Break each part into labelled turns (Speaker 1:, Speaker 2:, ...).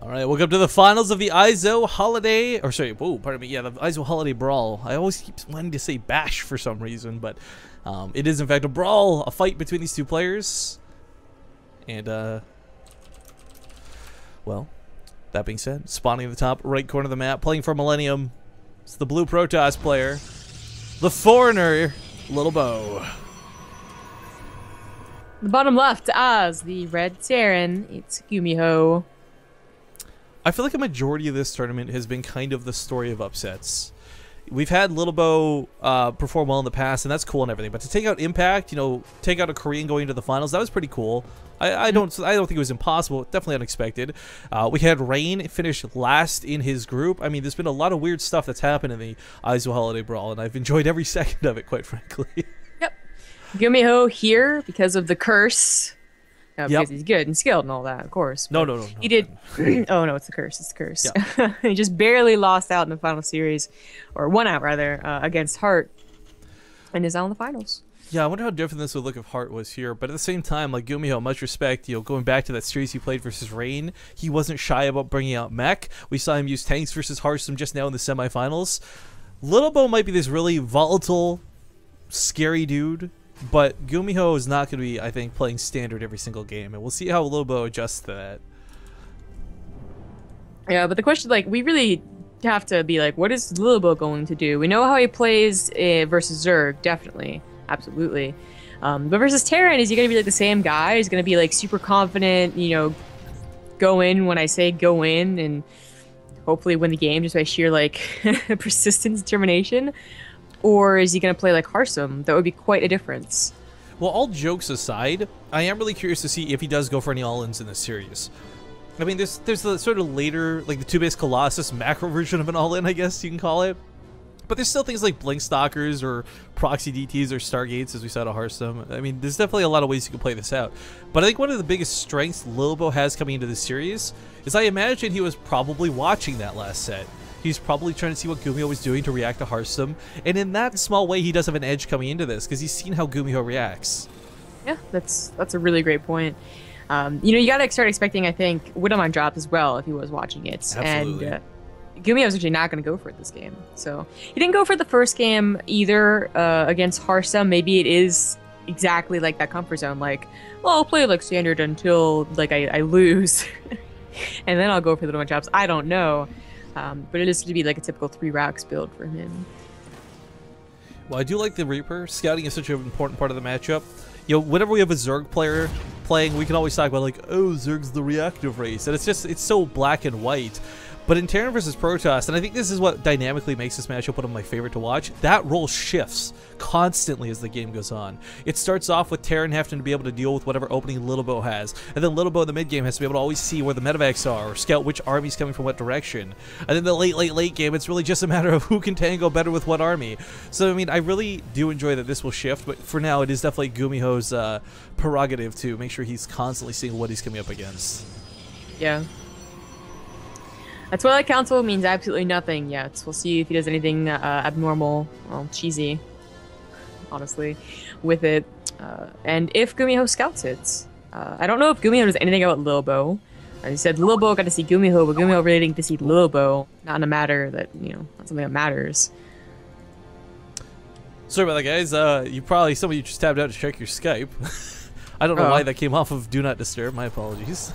Speaker 1: All right, welcome to the finals of the EIZO Holiday, or sorry, whoa, pardon me, yeah, the EIZO Holiday Brawl. I always keep wanting to say Bash for some reason, but it is in fact a brawl, a fight between these two players. And, well, that being said, spawning in the top right corner of the map, playing for Millennium, it's the blue Protoss player, the foreigner, Lilbow.
Speaker 2: The bottom left as the red Terran, it's Gumiho.
Speaker 1: I feel like a majority of this tournament has been kind of the story of upsets. We've had Lilbow perform well in the past, and that's cool and everything. But to take out Impact, you know, take out a Korean going into the finals, that was pretty cool. I don't think it was impossible. Definitely unexpected. We had Rain finish last in his group. I mean, there's been a lot of weird stuff that's happened in the EIZO Holiday Brawl, and I've enjoyed every second of it, quite frankly.
Speaker 2: Yep. Gumiho here because of the curse. Because he's good and skilled and all that, of course.
Speaker 1: No.
Speaker 2: He did. Oh no, it's the curse. It's the curse.
Speaker 1: Yeah.
Speaker 2: He just barely lost out in the final series, or won out rather, against Hart, and is out in the finals.
Speaker 1: Yeah, I wonder how different this would look if Hart was here. But at the same time, like Gumiho, much respect. You know, going back to that series he played versus Rain, he wasn't shy about bringing out mech. We saw him use tanks versus Hearthstone just now in the semifinals. Lilbow might be this really volatile, scary dude. But Gumiho is not going to be, I think, playing standard every single game, and we'll see how Lilbow adjusts to that.
Speaker 2: Yeah, but the question, like, we really have to be like, what is Lilbow going to do? We know how he plays versus Zerg, definitely, absolutely. But versus Terran, is he going to be like the same guy? He's going to be like super confident, you know, go in when I say go in, and hopefully win the game just by sheer like persistence, determination. Or is he going to play like Hearthstone? That would be quite a difference.
Speaker 1: Well, all jokes aside, I am really curious to see if he does go for any all-ins in this series. I mean, there's the sort of later, like the 2-base Colossus macro version of an all-in, I guess you can call it. But there's still things like Blink Stalkers or Proxy DTs or Stargates, as we saw at Hearthstone. I mean, there's definitely a lot of ways you can play this out. But I think one of the biggest strengths Lilbow has coming into this series is I imagine he was probably watching that last set. He's probably trying to see what Gumiho was doing to react to Hearthstone, and in that small way, he does have an edge coming into this because he's seen how Gumiho reacts. Yeah,
Speaker 2: that's a really great point. You know, you gotta start expecting, I think, Widowmine dropped as well if he was watching it.
Speaker 1: Absolutely.
Speaker 2: And Gumiho's actually not going to go for it this game. So he didn't go for the first game either against Hearthstone. Maybe it is exactly like that comfort zone. Like, well, I'll play like standard until like I lose, and then I'll go for the Widowmine drops. I don't know. But it is to be like a typical 3 racks build for him.
Speaker 1: Well, I do like the Reaper. Scouting is such an important part of the matchup. You know, whenever we have a Zerg player playing, we can always talk about like, oh, Zerg's the reactive race. And it's so black and white. But in Terran versus Protoss, and I think this is what dynamically makes this matchup one of my favorite to watch, that role shifts constantly as the game goes on. It starts off with Terran having to be able to deal with whatever opening Lilbow has, and then Lilbow in the mid game has to be able to always see where the medevacs are, or scout which army's coming from what direction. And then the late game, it's really just a matter of who can tango better with what army. So, I mean, I really do enjoy that this will shift, but for now, it is definitely Gumiho's prerogative to make sure he's constantly seeing what he's coming up against.
Speaker 2: Yeah. That's why that council means absolutely nothing yet. We'll see if he does anything abnormal, well, cheesy, honestly, with it. And if Gumiho scouts it. I don't know if Gumiho knows anything about Lilbow. He said Lilbow got to see Gumiho, but Gumiho really didn't get to see Lilbow. Not in a matter that, you know, not something that matters.
Speaker 1: Sorry about that, guys. Some of you just tapped out to check your Skype. I don't know why that came off of Do Not Disturb. My apologies.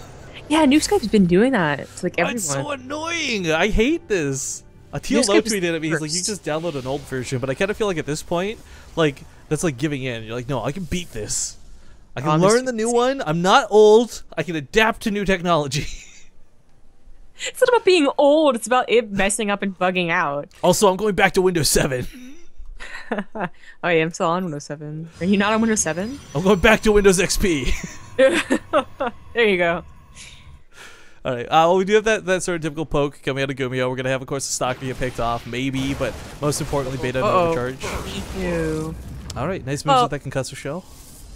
Speaker 2: Yeah, New Skype's been doing that. It's like everyone.
Speaker 1: It's so annoying. I hate this. Teal Low tweeted at me. He's like, you just download an old version. But I kind of feel like at this point, like, that's like giving in. You're like, no, I can beat this. I can learn the new one. I'm not old. I can adapt to new technology.
Speaker 2: It's not about being old. It's about it messing up and bugging out.
Speaker 1: Also, I'm going back to Windows 7.
Speaker 2: Oh, yeah, I'm still on Windows 7. Are you not on Windows 7?
Speaker 1: I'm going back to Windows XP.
Speaker 2: There you go.
Speaker 1: All right. Well, we do have that sort of typical poke coming out of Gumiho. We're gonna have, of course, the stock being picked off, maybe, but most importantly, beta and overcharge.
Speaker 2: Ew.
Speaker 1: All right. Nice moves with that concussor shell.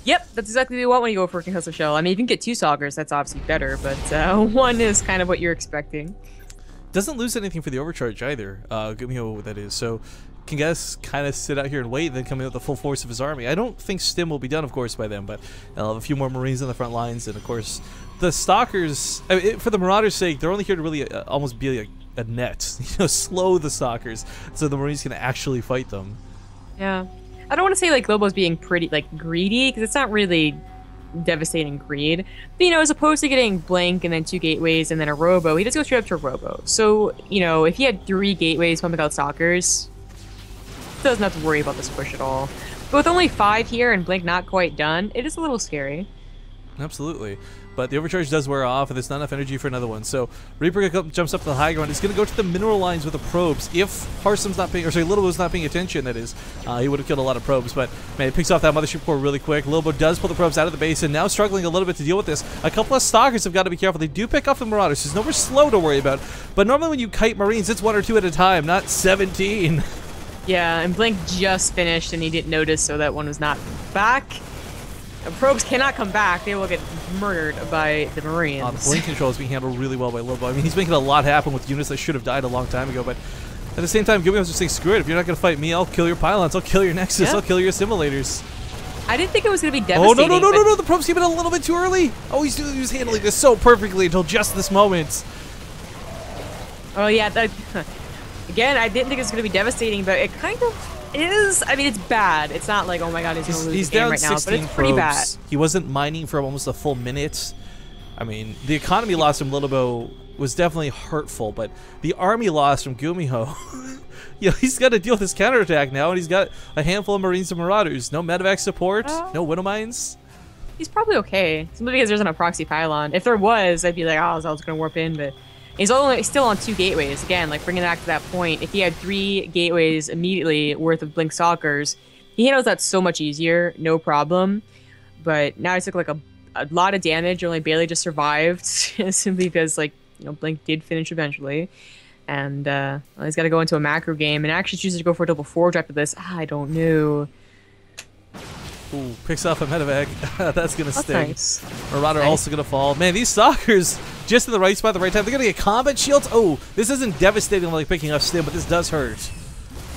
Speaker 2: Yep, that's exactly what you want when you go for a concussor shell. I mean, if you can get 2 Saugers, that's obviously better, but 1 is kind of what you're expecting.
Speaker 1: Doesn't lose anything for the overcharge either. Gumiho, that is. So can guess kind of sit out here and wait, and then come in with the full force of his army. I don't think Stim will be done, of course, by then, but I'll have a few more Marines on the front lines, and of course, the Stalkers, I mean, for the Marauders' sake, they're only here to really almost be like a net, you know, slow the Stalkers, so the Marines can actually fight them.
Speaker 2: Yeah. I don't want to say like Lilbow's being pretty like greedy, because it's not really devastating greed. But, you know, as opposed to getting Blink and then 2 gateways and then a Robo, he just goes straight up to a Robo. So, you know, if he had 3 gateways pumping out Stalkers, doesn't have to worry about this push at all. But with only 5 here and Blink not quite done, it is a little scary.
Speaker 1: Absolutely. But the overcharge does wear off, and there's not enough energy for another one. So Reaper jumps up to the high ground. He's going to go to the mineral lines with the probes. If Harsom's not paying, or sorry, Lilbow's not paying attention, that is, he would have killed a lot of probes. But man, it picks off that mothership core really quick. Lilbow does pull the probes out of the base, and now struggling a little bit to deal with this. A couple of Stalkers have got to be careful. They do pick off the Marauders. There's nowhere slow to worry about. But normally when you kite Marines, it's 1 or 2 at a time, not 17.
Speaker 2: Yeah, and Blink just finished, and he didn't notice, so that one was not back. Probes cannot come back. They will get murdered by the Marines.
Speaker 1: The Blink control is being handled really well by Lilbow. I mean, he's making a lot happen with units that should have died a long time ago, but at the same time, Gumiho's just saying, screw it. If you're not going to fight me, I'll kill your pylons. I'll kill your Nexus. I'll kill your assimilators.
Speaker 2: I didn't think it was going to be devastating.
Speaker 1: Oh, no. The probes came in a little bit too early. Oh, he was handling this so perfectly until just this moment.
Speaker 2: Oh, yeah. Again, I didn't think it was going to be devastating, but it kind of is. I mean, it's bad. It's not like, oh my god, he's going to lose the game right now, but it's pretty bad.
Speaker 1: He wasn't mining for almost a full minute. I mean, the economy loss from Lilbow was definitely hurtful, but the army loss from Gumiho, you know, he's got to deal with this counterattack now, and he's got a handful of Marines and Marauders. No medevac support, no Widow Mines. He's
Speaker 2: probably okay. Simply because there's no proxy pylon. If there was, I'd be like, oh, Zelda's going to warp in, but he's still on 2 gateways. Again, like bringing it back to that point, if he had 3 gateways immediately worth of Blink Stalkers, he handles that so much easier, no problem. But now he took like a lot of damage, only barely just survived, simply because like, you know, Blink did finish eventually. And well, he's got to go into a macro game and actually chooses to go for a double forge after this. I don't know.
Speaker 1: Ooh, picks off a medevac. That's going to sting.
Speaker 2: Nice.
Speaker 1: Marauder also going to fall. Man, these Stalkers just in the right spot at the right time. They're going to get combat shields. Oh, this isn't devastating like picking up Stim, but this does hurt.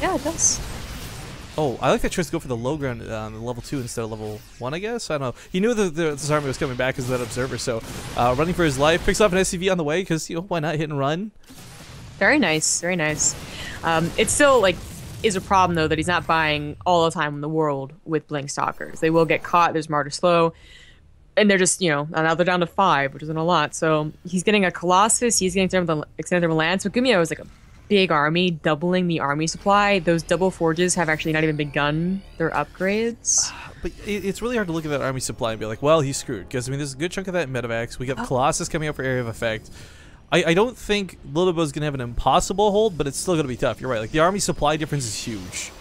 Speaker 2: Yeah, it does.
Speaker 1: Oh, I like that choice to go for the low ground on level 2 instead of level 1, I guess? I don't know. He knew that this army was coming back as that observer, so running for his life. Picks up an SCV on the way because, you know, why not hit and run?
Speaker 2: Very nice. Very nice. It's still, like, is a problem, though, that he's not buying all the time in the world with Blink Stalkers. They will get caught. There's Martyr Slow. And they're just, you know, now they're down to 5, which isn't a lot. So he's getting a Colossus. He's getting some of the Extended Thermal Lance. But Gumiho is like a big army, doubling the army supply. Those double forges have actually not even begun their upgrades.
Speaker 1: But it's really hard to look at that army supply and be like, well, he's screwed. Because, I mean, there's a good chunk of that in medevacs. We got Colossus coming up for Area of Effect. I don't think Lilbow's going to have an impossible hold, but it's still going to be tough. You're right. Like, the army supply difference is huge.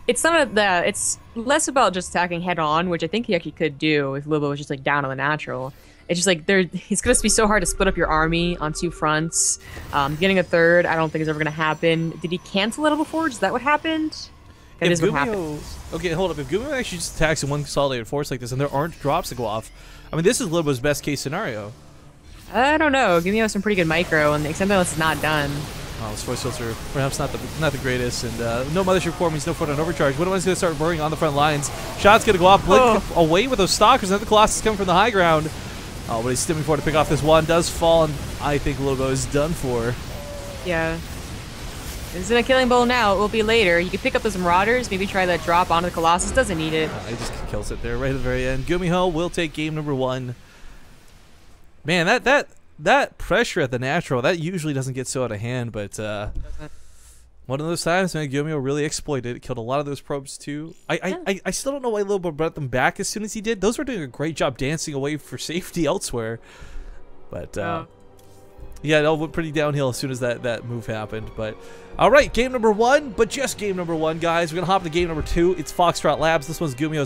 Speaker 2: It's not that. It's less about just attacking head on, which I think he actually could do if Lilbow was just like down on the natural. It's just like it's going to be so hard to split up your army on 2 fronts. Getting a 3rd, I don't think is ever going to happen. Did he cancel a double forge? Is that what happened? That is what happened.
Speaker 1: Okay, hold up. If Gumiho actually just attacks in one consolidated force like this, and there aren't drops to go off, I mean, this is Lilbow's best case scenario.
Speaker 2: I don't know. Gumiho has some pretty good micro, and the extended balance is not done.
Speaker 1: Oh, this voice filter perhaps not the greatest, and no mothership core means no foot on overcharge. Widowman's going to start burning on the front lines. Shot's going to go off, Blink away with those Stalkers, and then the Colossus coming from the high ground. Oh, but he's stimming for to pick off this one. Does fall, and I think Lilbow is done for.
Speaker 2: Yeah. This isn't a killing blow now. It will be later. You can pick up those Marauders, maybe try that drop onto the Colossus. Doesn't need it.
Speaker 1: He just kills it there right at the very end. Gumiho will take game number 1. Man, that pressure at the natural, that usually doesn't get so out of hand, but one of those times, man, Gumiho really exploited it. Killed a lot of those probes, too. I still don't know why Lilbow brought them back as soon as he did. Those were doing a great job dancing away for safety elsewhere. But, yeah, it all went pretty downhill as soon as that move happened. But, all right, game number 1, but just game number 1, guys. We're going to hop to game number 2. It's Foxtrot Labs. This one's Gumiho's